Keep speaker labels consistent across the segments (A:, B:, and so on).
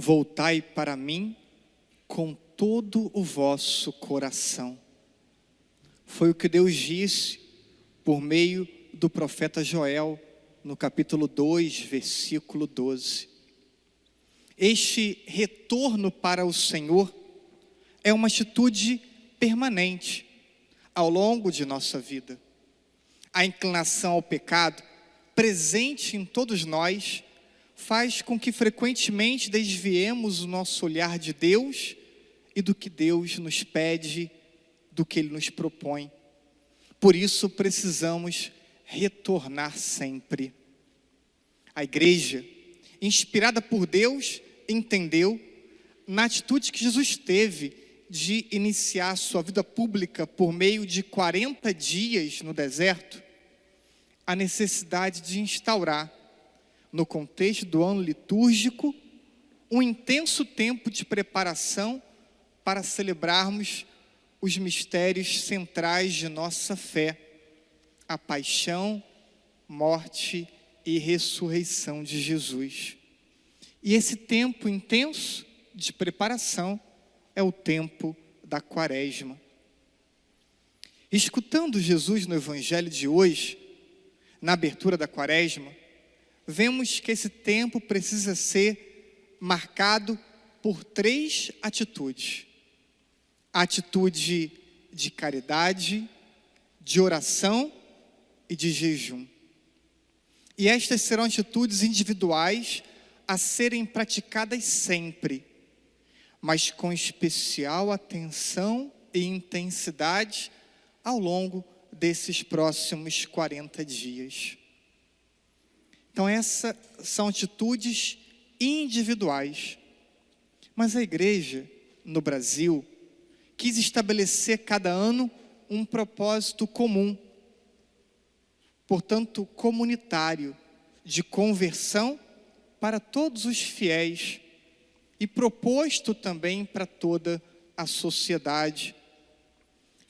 A: voltai para mim com todo o vosso coração. Foi o que Deus disse por meio do profeta Joel, no capítulo 2, versículo 12. Este retorno para o Senhor é uma atitude permanente ao longo de nossa vida. A inclinação ao pecado, presente em todos nós, faz com que frequentemente desviemos o nosso olhar de Deus e do que Deus nos pede, do que Ele nos propõe. Por isso precisamos retornar sempre. A igreja, inspirada por Deus, entendeu, na atitude que Jesus teve de iniciar sua vida pública por meio de 40 dias no deserto, a necessidade de instaurar, no contexto do ano litúrgico, um intenso tempo de preparação para celebrarmos os mistérios centrais de nossa fé, a paixão, morte e ressurreição de Jesus. E esse tempo intenso de preparação é o tempo da Quaresma. Escutando Jesus no Evangelho de hoje, na abertura da Quaresma, vemos que esse tempo precisa ser marcado por 3 atitudes. A atitude de caridade, de oração e de jejum. E estas serão atitudes individuais a serem praticadas sempre, mas com especial atenção e intensidade ao longo desses próximos 40 dias. Então essas são atitudes individuais. Mas a igreja, no Brasil, quis estabelecer cada ano um propósito comum, portanto comunitário, de conversão para todos os fiéis e proposto também para toda a sociedade.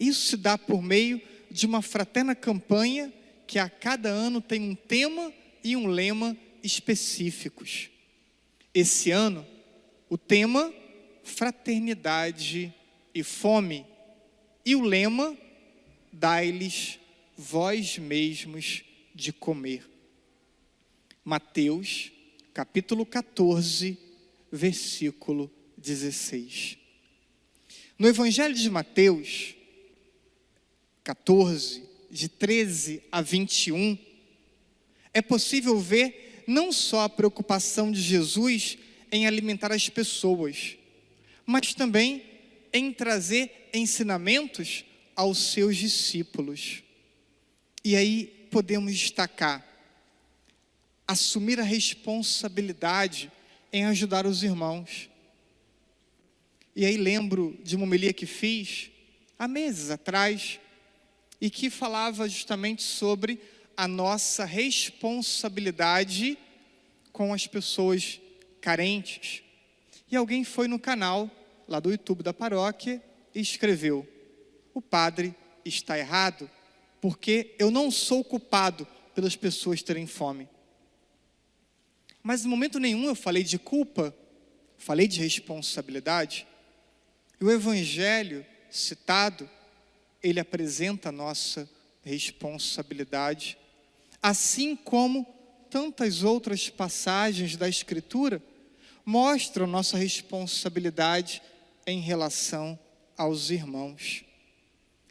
A: Isso se dá por meio de uma fraterna campanha que a cada ano tem um tema e um lema específicos. Esse ano, o tema fraternidade e fome, e o lema dai-lhes vós mesmos de comer. Mateus, capítulo 14, versículo 16. No Evangelho de Mateus 14, de 13 a 21, é possível ver não só a preocupação de Jesus em alimentar as pessoas, mas também em trazer ensinamentos aos seus discípulos. E aí podemos destacar, assumir a responsabilidade em ajudar os irmãos. E aí lembro de uma homilia que fiz há meses atrás, e que falava justamente sobre a nossa responsabilidade com as pessoas carentes. E alguém foi no canal, lá do YouTube da paróquia, e escreveu: o padre está errado, porque eu não sou culpado pelas pessoas terem fome. Mas em momento nenhum eu falei de culpa, falei de responsabilidade. E o Evangelho citado, ele apresenta a nossa responsabilidade, assim como tantas outras passagens da Escritura mostram nossa responsabilidade em relação aos irmãos.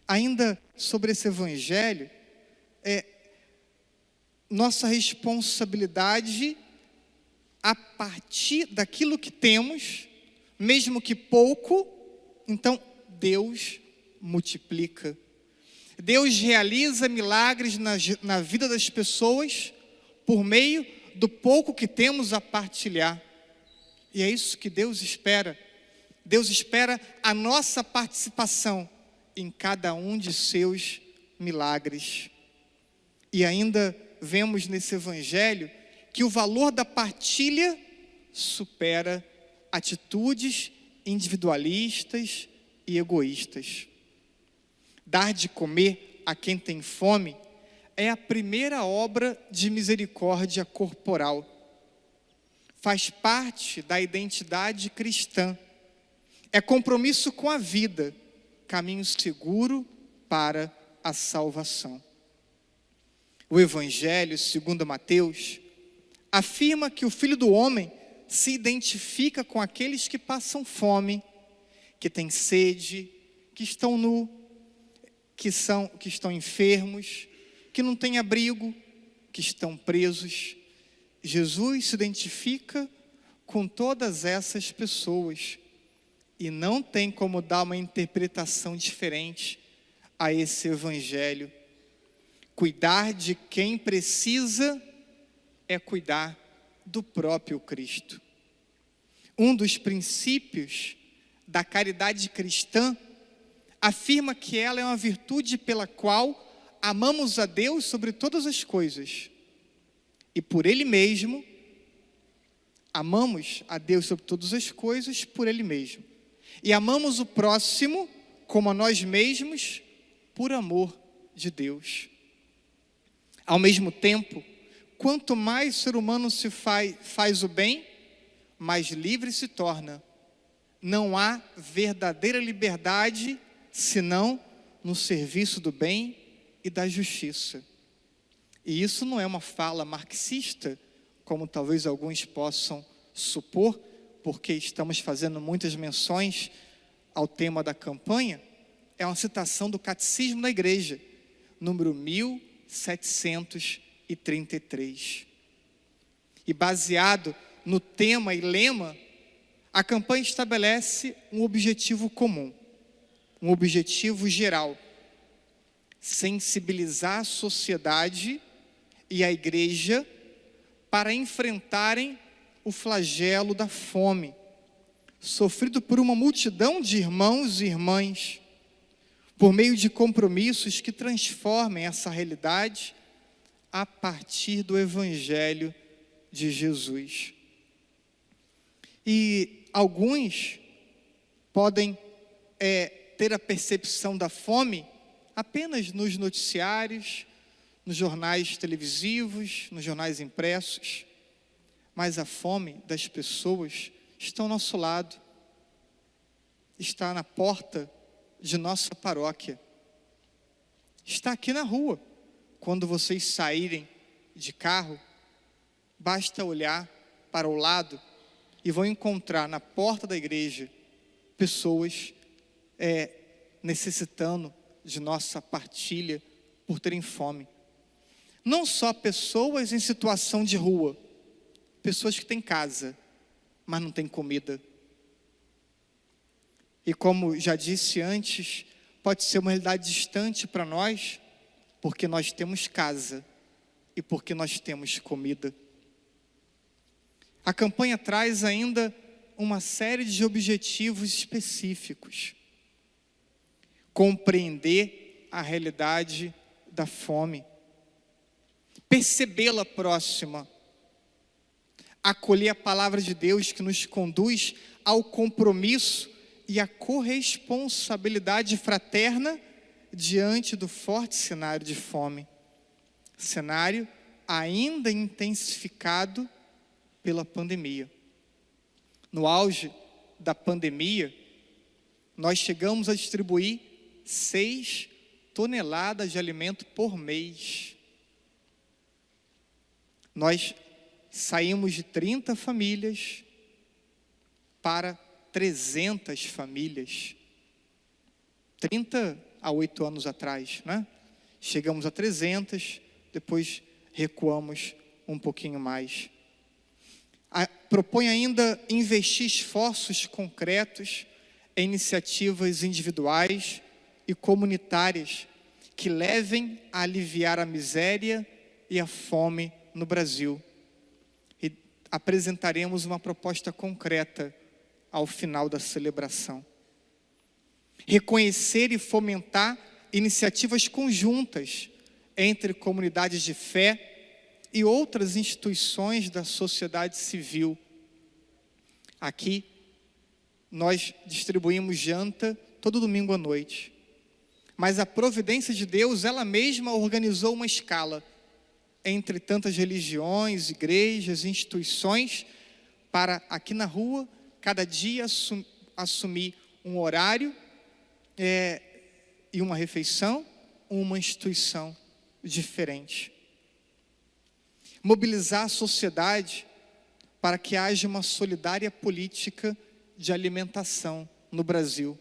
A: Ainda sobre esse Evangelho, nossa responsabilidade a partir daquilo que temos, mesmo que pouco, então Deus multiplica. Deus realiza milagres na vida das pessoas por meio do pouco que temos a partilhar. E é isso que Deus espera. Deus espera a nossa participação em cada um de seus milagres. E ainda vemos nesse Evangelho que o valor da partilha supera atitudes individualistas e egoístas. Dar de comer a quem tem fome é a primeira obra de misericórdia corporal. faz parte da identidade cristã. É compromisso com a vida, caminho seguro para a salvação. O Evangelho, segundo Mateus, afirma que o Filho do Homem se identifica com aqueles que passam fome, que têm sede, que estão nus, que estão enfermos, que não têm abrigo, que estão presos. Jesus se identifica com todas essas pessoas e não tem como dar uma interpretação diferente a esse Evangelho. Cuidar de quem precisa é cuidar do próprio Cristo. Um dos princípios da caridade cristã afirma que ela é uma virtude pela qual amamos a Deus sobre todas as coisas. E por Ele mesmo, amamos a Deus sobre todas as coisas por Ele mesmo. E amamos o próximo como a nós mesmos por amor de Deus. Ao mesmo tempo, quanto mais o ser humano faz o bem, mais livre se torna. Não há verdadeira liberdade senão no serviço do bem e da justiça. E isso não é uma fala marxista, como talvez alguns possam supor, porque estamos fazendo muitas menções ao tema da campanha. É uma citação do Catecismo da Igreja, número 1733. E baseado no tema e lema, a campanha estabelece um objetivo comum, um objetivo geral: sensibilizar a sociedade e a igreja para enfrentarem o flagelo da fome, sofrido por uma multidão de irmãos e irmãs, por meio de compromissos que transformem essa realidade a partir do Evangelho de Jesus. E alguns podem ter a percepção da fome apenas nos noticiários, nos jornais televisivos, nos jornais impressos, mas a fome das pessoas está ao nosso lado, está na porta de nossa paróquia, está aqui na rua. Quando vocês saírem de carro, basta olhar para o lado e vão encontrar na porta da igreja pessoas necessitando de nossa partilha por terem fome. Não só pessoas em situação de rua, pessoas que têm casa, mas não têm comida. E como já disse antes, pode ser uma realidade distante para nós, porque nós temos casa e porque nós temos comida. A campanha traz ainda uma série de objetivos específicos. Compreender a realidade da fome, percebê-la próxima, acolher a palavra de Deus que nos conduz ao compromisso e à corresponsabilidade fraterna diante do forte cenário de fome, cenário ainda intensificado pela pandemia. No auge da pandemia, nós chegamos a distribuir 6 toneladas de alimento por mês. Nós saímos de 30 famílias para 300 famílias. 30 a 8 anos atrás, né? Chegamos a 300, depois recuamos um pouquinho mais. Propõe ainda investir esforços concretos em iniciativas individuais e comunitárias que levem a aliviar a miséria e a fome no Brasil. E apresentaremos uma proposta concreta ao final da celebração. Reconhecer e fomentar iniciativas conjuntas entre comunidades de fé e outras instituições da sociedade civil. Aqui, nós distribuímos janta todo domingo à noite. Mas a providência de Deus, ela mesma organizou uma escala entre tantas religiões, igrejas, instituições, para aqui na rua, cada dia assumir um horário e uma refeição, uma instituição diferente. Mobilizar a sociedade para que haja uma solidária política de alimentação no Brasil.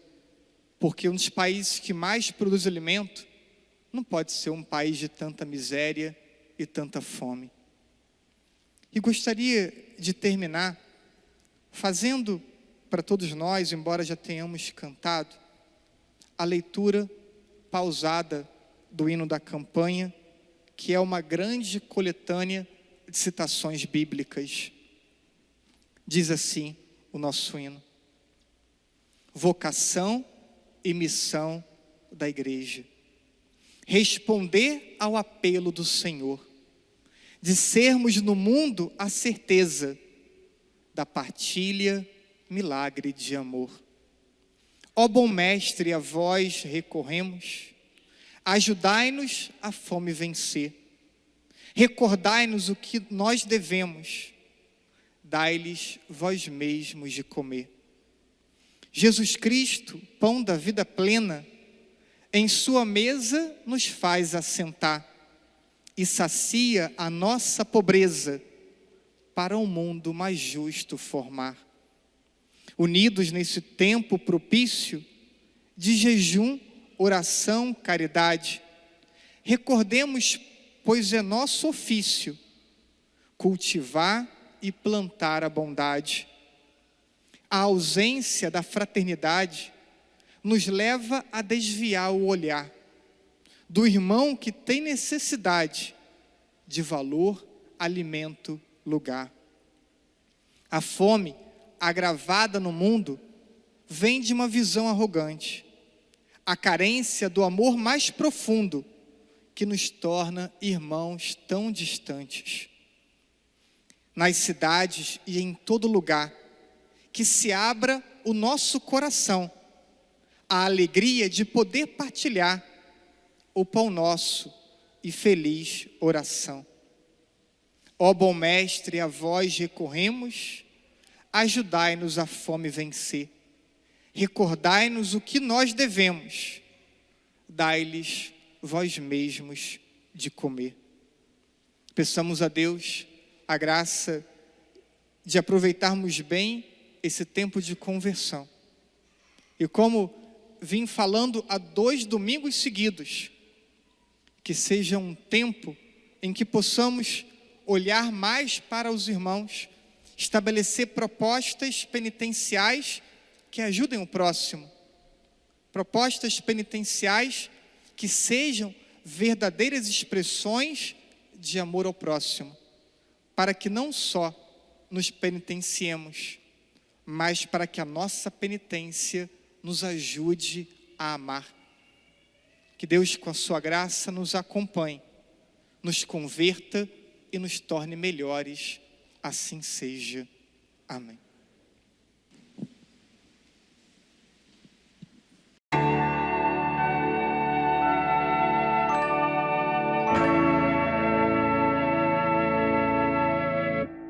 A: Porque um dos países que mais produz alimento não pode ser um país de tanta miséria e tanta fome. E gostaria de terminar fazendo para todos nós, embora já tenhamos cantado, a leitura pausada do hino da campanha, que é uma grande coletânea de citações bíblicas. Diz assim o nosso hino: vocação e missão da igreja: responder ao apelo do Senhor, de sermos no mundo a certeza da partilha, milagre de amor. Ó bom mestre, a vós recorremos, ajudai-nos a fome vencer, recordai-nos o que nós devemos, dai-lhes vós mesmos de comer. Jesus Cristo, pão da vida plena, em sua mesa nos faz assentar e sacia a nossa pobreza para um mundo mais justo formar. Unidos nesse tempo propício de jejum, oração, caridade, recordemos, pois é nosso ofício, cultivar e plantar a bondade. A ausência da fraternidade nos leva a desviar o olhar do irmão que tem necessidade de valor, alimento, lugar. A fome agravada no mundo vem de uma visão arrogante, a carência do amor mais profundo que nos torna irmãos tão distantes. Nas cidades e em todo lugar, que se abra o nosso coração, a alegria de poder partilhar o pão nosso e feliz oração. Ó bom mestre, a vós recorremos, ajudai-nos a fome vencer, recordai-nos o que nós devemos, dai-lhes vós mesmos de comer. Peçamos a Deus a graça de aproveitarmos bem esse tempo de conversão. E como vim falando há 2 domingos seguidos, que seja um tempo em que possamos olhar mais para os irmãos, estabelecer propostas penitenciais que ajudem o próximo, propostas penitenciais que sejam verdadeiras expressões de amor ao próximo, para que não só nos penitenciemos, mas para que a nossa penitência nos ajude a amar. Que Deus, com a sua graça, nos acompanhe, nos converta e nos torne melhores. Assim seja. Amém.